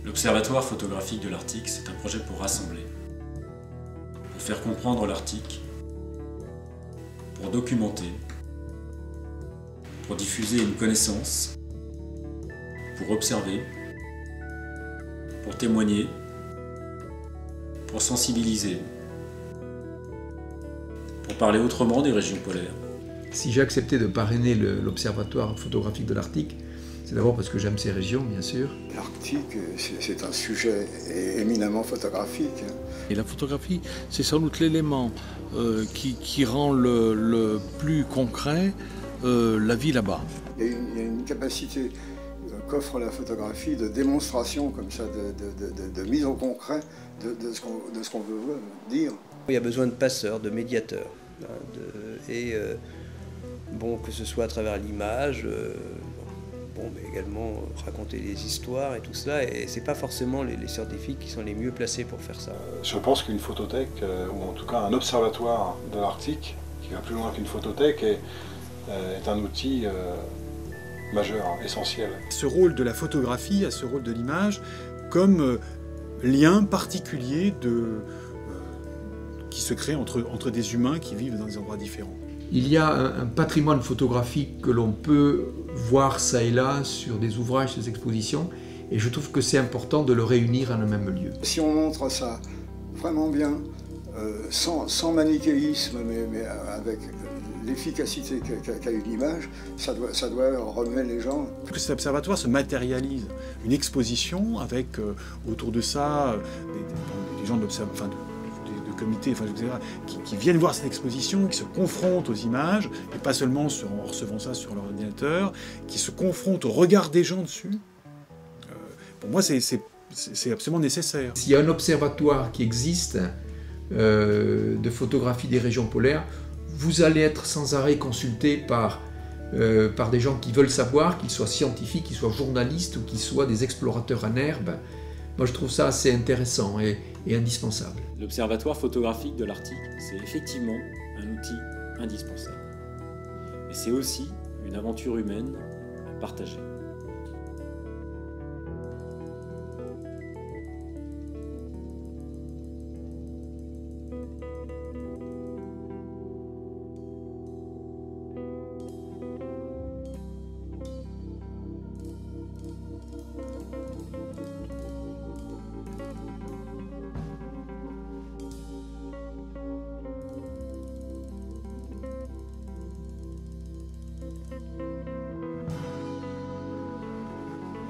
L'Observatoire photographique de l'Arctique, c'est un projet pour rassembler, pour faire comprendre l'Arctique, pour documenter, pour diffuser une connaissance, pour observer, pour témoigner, pour sensibiliser, pour parler autrement des régions polaires. Si j'ai accepté de parrainer l'Observatoire photographique de l'Arctique, c'est d'abord parce que j'aime ces régions, bien sûr. L'Arctique, c'est un sujet éminemment photographique. Et la photographie, c'est sans doute l'élément qui rend le plus concret la vie là-bas. Il y a une capacité qu'offre la photographie de démonstration comme ça, de mise au concret de ce qu'on veut dire. Il y a besoin de passeurs, de médiateurs, que ce soit à travers l'image, mais également raconter des histoires et tout cela. Et c'est pas forcément les scientifiques qui sont les mieux placés pour faire ça. Je pense qu'une photothèque, ou en tout cas un observatoire de l'Arctique, qui va plus loin qu'une photothèque, est un outil majeur, essentiel. Ce rôle de la photographie, ce rôle de l'image, comme lien particulier qui se crée entre des humains qui vivent dans des endroits différents. Il y a un patrimoine photographique que l'on peut voir ça et là sur des ouvrages, des expositions, et je trouve que c'est important de le réunir en un même lieu. Si on montre ça vraiment bien, sans manichéisme, mais avec l'efficacité qu'a une image, ça doit remuer les gens. Que cet observatoire se matérialise, une exposition avec autour de ça des gens de l'observatoire, de comités, etc., qui viennent voir cette exposition, qui se confrontent aux images, et pas seulement en recevant ça sur leur ordinateur, qui se confrontent au regard des gens dessus. Pour moi, c'est absolument nécessaire. S'il y a un observatoire qui existe de photographie des régions polaires, vous allez être sans arrêt consulté par des gens qui veulent savoir, qu'ils soient scientifiques, qu'ils soient journalistes ou qu'ils soient des explorateurs en herbe. Moi, je trouve ça assez intéressant et indispensable. L'Observatoire photographique de l'Arctique, c'est effectivement un outil indispensable. Mais c'est aussi une aventure humaine à partager.